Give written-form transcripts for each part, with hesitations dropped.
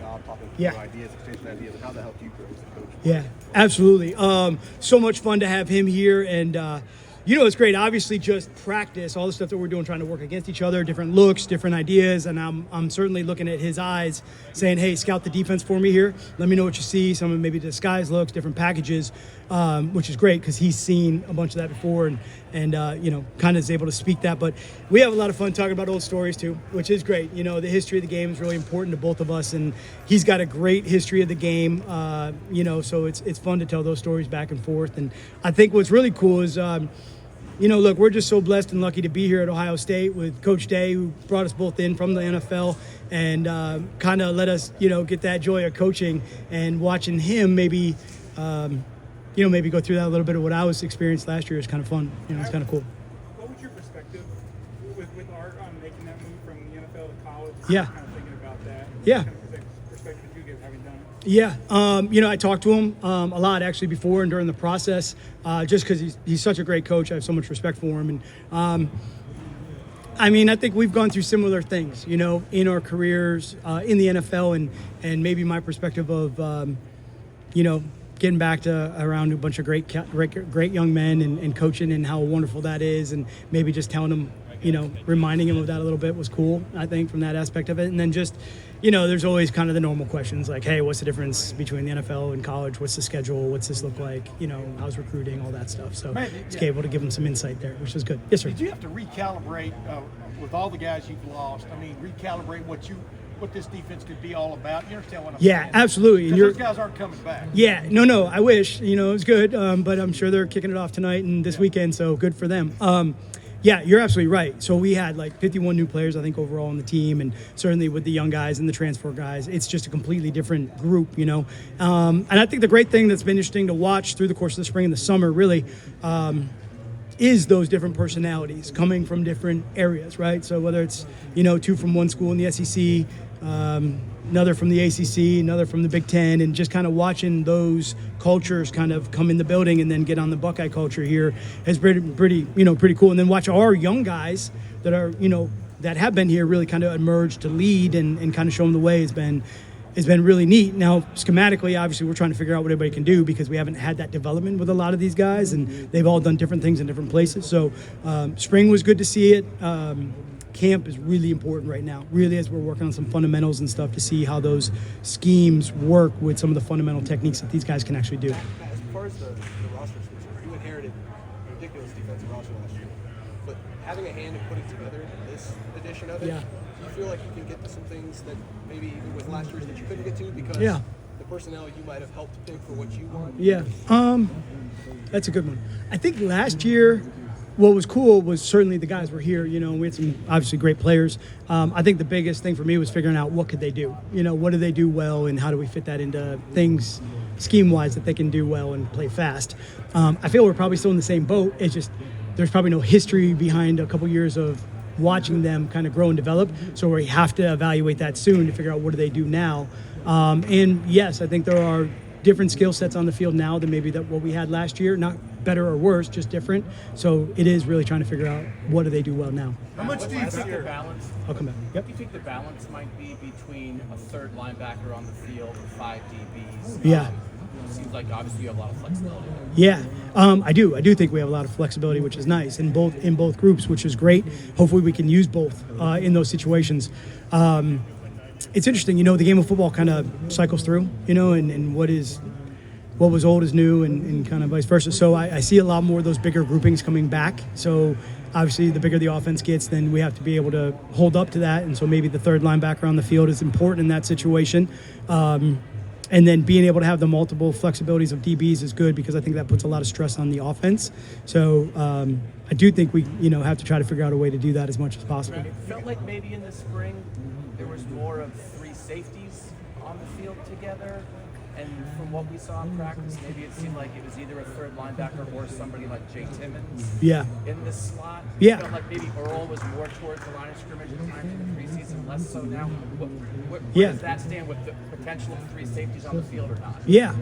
job talking Yeah. through ideas, exchanging ideas, and how that helped you grow as a coach. Yeah, absolutely. So much fun to have him here, and it's great. Obviously, just practice all the stuff that we're doing, trying to work against each other, different looks, different ideas, and I'm certainly looking at his eyes, saying, "Hey, scout the defense for me here. Let me know what you see. Some of maybe disguise looks, different packages," which is great because he's seen a bunch of that before, and kind of is able to speak that. But we have a lot of fun talking about old stories too, which is great. The history of the game is really important to both of us, and he's got a great history of the game. So it's fun to tell those stories back and forth. And I think what's really cool is, look, we're just so blessed and lucky to be here at Ohio State with Coach Day, who brought us both in from the NFL and kind of let us, get that joy of coaching and watching him maybe go through that a little bit of what I was experienced last year is kind of fun. It's kind of cool. What was your perspective with Art on making that move from the NFL to college? Yeah. Kind of thinking about that. Yeah. What kind of perspective did you get having done it? Yeah, I talked to him a lot actually before and during the process, just because he's such a great coach. I have so much respect for him, and I think we've gone through similar things, in our careers in the NFL, and maybe my perspective of, getting back to around a bunch of great young men and coaching and how wonderful that is, and maybe just telling them, reminding him of that a little bit was cool, I think, from that aspect of it. And then just, there's always kind of the normal questions like, hey, what's the difference between the NFL and college? What's the schedule? What's this look like? How's recruiting? All that stuff. So it's able to give them some insight there, which is good. Yes, sir. Did you have to recalibrate with all the guys you've lost? Recalibrate what this defense could be all about? You understand what I'm saying? Yeah, absolutely. And those guys aren't coming back. Yeah, no, I wish. It was good, but I'm sure they're kicking it off tonight and this weekend, so good for them. Yeah, you're absolutely right. So we had 51 new players, I think, overall on the team, and certainly with the young guys and the transfer guys, it's just a completely different group, And I think the great thing that's been interesting to watch through the course of the spring and the summer, really, is those different personalities coming from different areas, right? So whether it's, two from one school in the SEC, another from the ACC, another from the Big Ten, and just kind of watching those cultures kind of come in the building and then get on the Buckeye culture here has been pretty cool. And then watch our young guys that are, that have been here really kind of emerge to lead and kind of show them the way has been really neat. Now, schematically, obviously, we're trying to figure out what everybody can do because we haven't had that development with a lot of these guys, and they've all done different things in different places. So spring was good to see it. Camp is really important right now, really, as we're working on some fundamentals and stuff to see how those schemes work with some of the fundamental techniques that these guys can actually do. As far as the roster is concerned, you inherited a ridiculous defensive roster last year, but having a hand in putting together this edition of it, do you feel like you can get to some things that maybe even with last year's that you couldn't get to because the personnel you might have helped pick for what you want? Yeah, that's a good one. I think last year, what was cool was certainly the guys were here, we had some obviously great players. I think the biggest thing for me was figuring out what could they do, what do they do well and how do we fit that into things scheme-wise that they can do well and play fast. I feel we're probably still in the same boat. It's just there's probably no history behind a couple years of watching them kind of grow and develop. So we have to evaluate that soon to figure out what do they do now. And yes, I think there are different skill sets on the field now than maybe what we had last year. Not better or worse, just different. So it is really trying to figure out what do they do well now. How much do you think the balance? I'll come back. Yep. Do you think the balance might be between a third linebacker on the field and 5 DBs? Yeah. It seems like obviously you have a lot of flexibility. Yeah, I do. I do think we have a lot of flexibility, which is nice in both groups, which is great. Hopefully, we can use both in those situations. It's interesting, the game of football kind of cycles through, and what was old is new, and kind of vice versa. So I see a lot more of those bigger groupings coming back. So obviously, the bigger the offense gets, then we have to be able to hold up to that. And so maybe the third linebacker on the field is important in that situation. And then being able to have the multiple flexibilities of DBs is good because I think that puts a lot of stress on the offense. So I do think we, have to try to figure out a way to do that as much as possible. It felt like maybe in the spring there was more of 3 safeties on the field together. And from what we saw in practice, maybe it seemed like it was either a third linebacker or somebody like Jay Timmons in the slot. Yeah. It felt like maybe Earl was more towards the line of scrimmage at times in the preseason, less so now. Where does that stand with the potential potential of three safeties on the field or not? Yeah.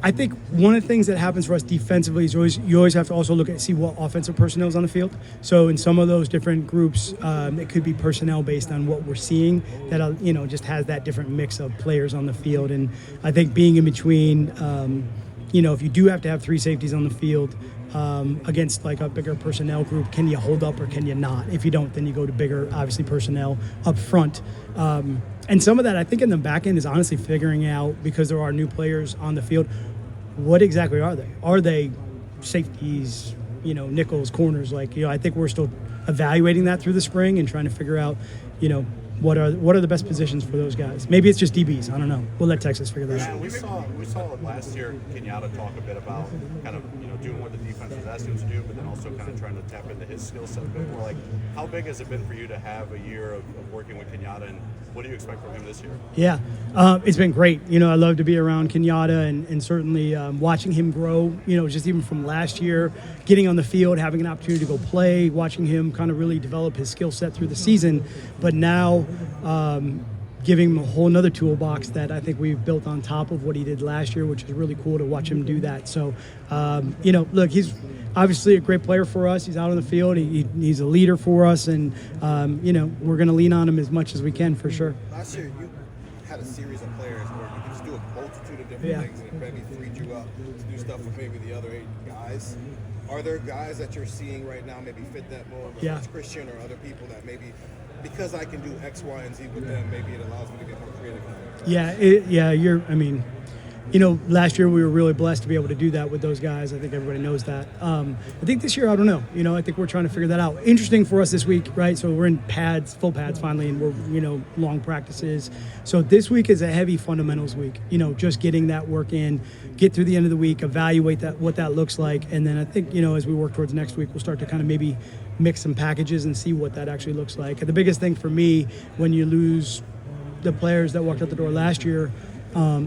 I think one of the things that happens for us defensively is you always have to also look at see what offensive personnel is on the field. So in some of those different groups, it could be personnel based on what we're seeing that just has that different mix of players on the field. And I think being in between, if you do have to have three safeties on the field against like a bigger personnel group, can you hold up or can you not? If you don't, then you go to bigger, obviously, personnel up front. And some of that, I think, in the back end is honestly figuring out, because there are new players on the field, what exactly are they? Are they safeties, nickels, corners? I think we're still evaluating that through the spring and trying to figure out, what are the best positions for those guys. Maybe it's just DBs. I don't know. We'll let Texas figure that out. We saw last year Kenyatta talk a bit about kind of doing what the defense was asking him to do, but then also kind of trying to tap into his skill set a bit more. Like, how big has it been for you to have a year of working with Kenyatta, and what do you expect from him this year? Yeah, it's been great. I love to be around Kenyatta and certainly watching him grow, just even from last year, getting on the field, having an opportunity to go play, watching him kind of really develop his skill set through the season. But now giving him a whole nother toolbox that I think we've built on top of what he did last year, which is really cool to watch him do that. So, look, he's obviously a great player for us. He's out on the field. He's a leader for us, and, we're going to lean on him as much as we can for sure. Last year, you had a series of players where you could just do a multitude of different things, and it maybe freed you up to do stuff with maybe the other 8 guys. Are there guys that you're seeing right now maybe fit that mold, whether it's Christian or other people that maybe, because I can do X, Y, and Z with them, maybe it allows me to get more creative? Last year we were really blessed to be able to do that with those guys. I think everybody knows that. I think this year, I don't know. I think we're trying to figure that out. Interesting for us this week, right? So we're in full pads finally, and we're, long practices. So this week is a heavy fundamentals week, just getting that work in, get through the end of the week, evaluate what that looks like. And then I think, as we work towards next week, we'll start to kind of maybe mix some packages and see what that actually looks like. And the biggest thing for me when you lose the players that walked out the door last year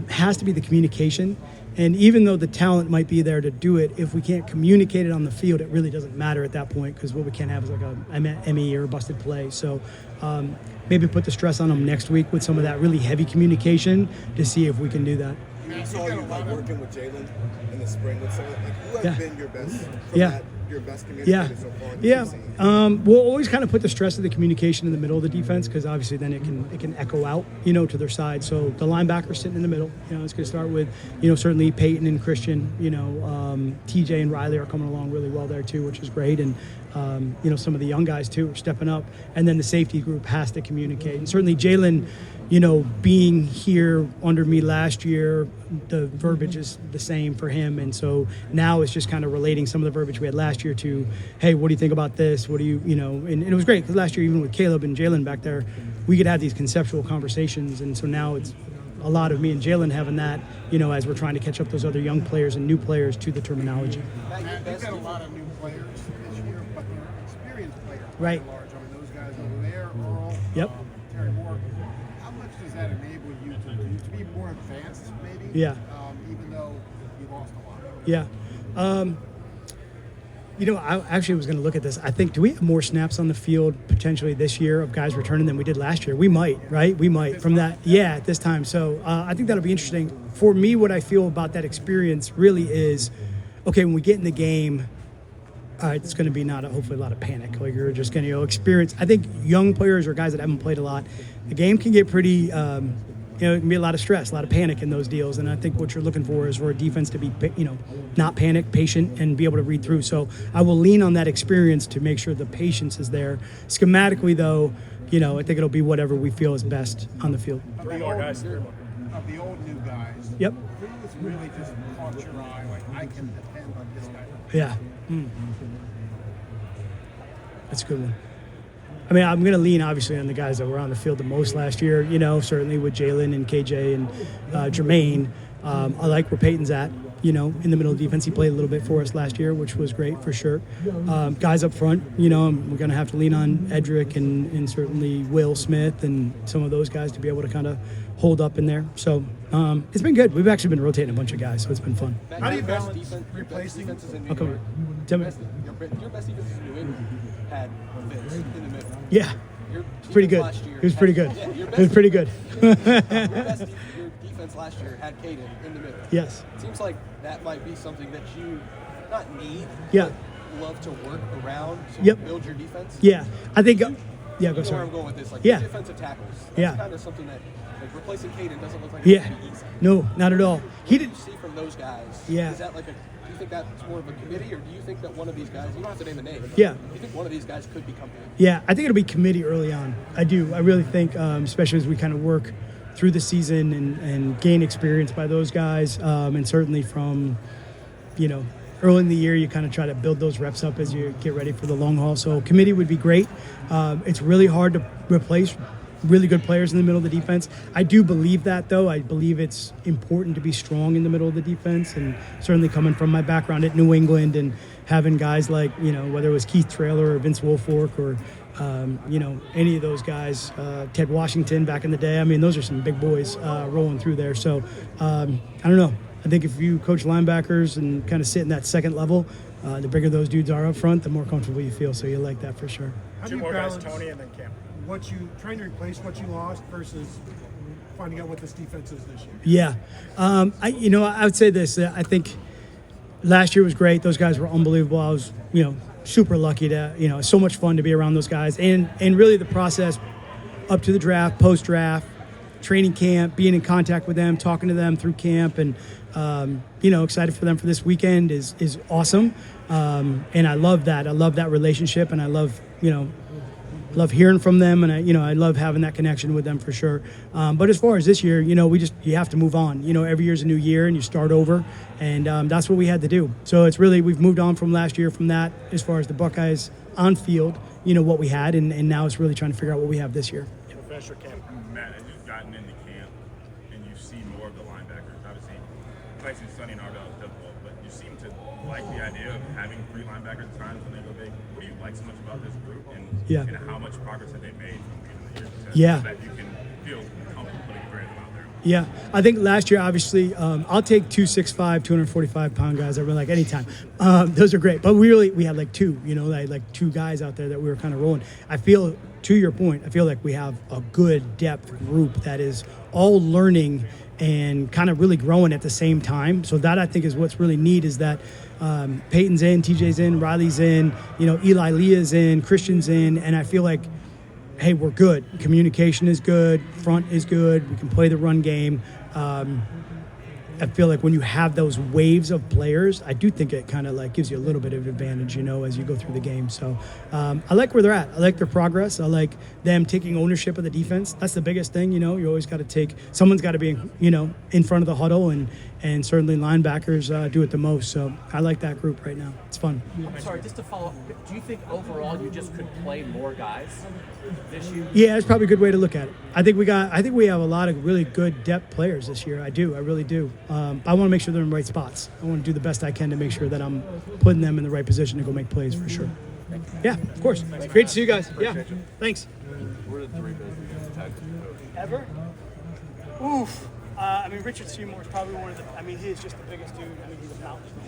has to be the communication. And even though the talent might be there to do it, if we can't communicate it on the field, it really doesn't matter at that point, because what we can't have is like a ME or a busted play. So maybe put the stress on them next week with some of that really heavy communication to see if we can do that. I saw you working with Jalen in the spring with someone. Who has been your best from your best communicator so far? We'll always kind of put the stress of the communication in the middle of the defense, because obviously then it can echo out, to their side. So the linebackers sitting in the middle. It's going to start with, certainly Peyton and Christian. TJ and Riley are coming along really well there too, which is great. And some of the young guys too are stepping up. And then the safety group has to communicate. And certainly Jalen, being here under me last year, the verbiage is the same for him. And so now it's just kind of relating some of the verbiage we had last year to, hey, what do you think about this? What do you, and it was great, because last year, even with Caleb and Jalen back there, we could have these conceptual conversations. And so now it's a lot of me and Jalen having that, as we're trying to catch up those other young players and new players to the terminology. Matt, you've got a lot of new players this year, but they're experienced players. Right. Large. Those guys over there, Earl, Yep. Terry Moore. How much does that enable you to be more advanced, maybe? Yeah. Even though you lost a lot. Yeah. I actually was going to look at this. I think, do we have more snaps on the field potentially this year of guys returning than we did last year? We might, right? We might from that. Yeah, at this time. So I think that'll be interesting. For me, what I feel about that experience really is, okay, when we get in the game, it's going to be hopefully a lot of panic. Like, you're just going to experience. I think young players or guys that haven't played a lot, the game can get pretty, it can be a lot of stress, a lot of panic in those deals. And I think what you're looking for is for a defense to be, not panic, patient, and be able to read through. So I will lean on that experience to make sure the patience is there. Schematically, though, I think it'll be whatever we feel is best on the field. Of the old new guys. Yep. Who's really just caught your eye? Like, I can depend on this guy. Yeah. That's a good one. I mean, I'm going to lean, obviously, on the guys that were on the field the most last year, certainly with Jalen and KJ and Jermaine. I like where Peyton's at, in the middle of defense. He played a little bit for us last year, which was great for sure. Guys up front, we're going to have to lean on Edric and certainly Will Smith and some of those guys to be able to kind of hold up in there. So it's been good. We've actually been rotating a bunch of guys, so it's been fun. How do you balance your best defenses in New Okay. York? Tell me. Your best defenses in New England had Vince in the middle. Yeah. your Pretty defense good. last year It was pretty good. Yeah, your It was pretty good. your defense last year had Caden in the middle. Yes. It seems like that might be something that you not need, Yeah. but love to work around to Yep. build your defense. Yeah. I think. Yeah. You Go. know where Sorry. I'm going with this. Like Yeah. defensive tackles. That's Yeah. kind of something that like replacing Caden doesn't look like Yeah. it's going to be easy. No, not at all. He What did. do you see from those guys? Yeah. Is that like a? Do you think that's more of a committee, or do you think that one of these guys? You don't have to name a name. But Yeah. Do you think one of these guys could become good? Yeah, I think it'll be committee early on. I do. I really think, especially as we kind of work through the season and gain experience by those guys, and certainly from, early in the year, you kind of try to build those reps up as you get ready for the long haul. So committee would be great. It's really hard to replace really good players in the middle of the defense. I do believe that, though. I believe it's important to be strong in the middle of the defense, and certainly coming from my background at New England and having guys like, whether it was Keith Traylor or Vince Wilfork or, any of those guys, Ted Washington back in the day. I mean, those are some big boys rolling through there. So, I don't know. I think if you coach linebackers and kind of sit in that second level, the bigger those dudes are up front, the more comfortable you feel. So you like that for sure. How do Two you more guys, balance Tony and then Cam. what you trying to replace what you lost versus finding out what this defense is this year? Yeah. I would say this. I think last year was great. Those guys were unbelievable. I was, super lucky to, it's so much fun to be around those guys. And really the process up to the draft, post-draft, training camp, being in contact with them, talking to them through camp, and, excited for them for this weekend is awesome. And I love that. I love that relationship, and I love hearing from them, and I love having that connection with them for sure. But as far as this year, you have to move on. Every year's a new year, and you start over, and that's what we had to do. So it's really, we've moved on from last year from that as far as the Buckeyes on field, what we had, and now it's really trying to figure out what we have this year. Professor Cam. Matt, as you've gotten into camp and you see more of the linebackers, obviously placing Sonny and Arvell is difficult, but you seem to like the idea of having three linebackers at times when they go big. What do you like so much about this group, and how much progress have they made from the beginning of the year to Yeah. that you can feel comfortable putting Graham out there? Yeah, I think last year, obviously, I'll take 265, 245-pound guys. I really like anytime. Those are great. But we had like two, like two guys out there that we were kind of rolling. I feel, to your point, I feel like we have a good depth group that is all learning and kind of really growing at the same time. So that, I think, is what's really neat, is that Peyton's in, TJ's in, Riley's in, Eli Leah's in, Christian's in, and I feel like, hey, we're good. Communication is good. Front is good. We can play the run game. I feel like when you have those waves of players, I do think it kind of like gives you a little bit of advantage, as you go through the game. So I like where they're at. I like their progress. I like them taking ownership of the defense. That's the biggest thing, you always got to someone's got to be, in front of the huddle, and certainly linebackers do it the most. So I like that group right now. It's fun. I'm sorry, just to follow up, do you think overall you just could play more guys this year? Yeah, that's probably a good way to look at it. I think we have a lot of really good depth players this year. I really do. I want to make sure they're in the right spots. I want to do the best I can to make sure that I'm putting them in the right position to go make plays for sure. Yeah, of course. Great to see you guys. Yeah, thanks. What are the three best tackles you coach? Ever? Oof. Richard Seymour is probably one of the. He is just the biggest dude. He's a mountain.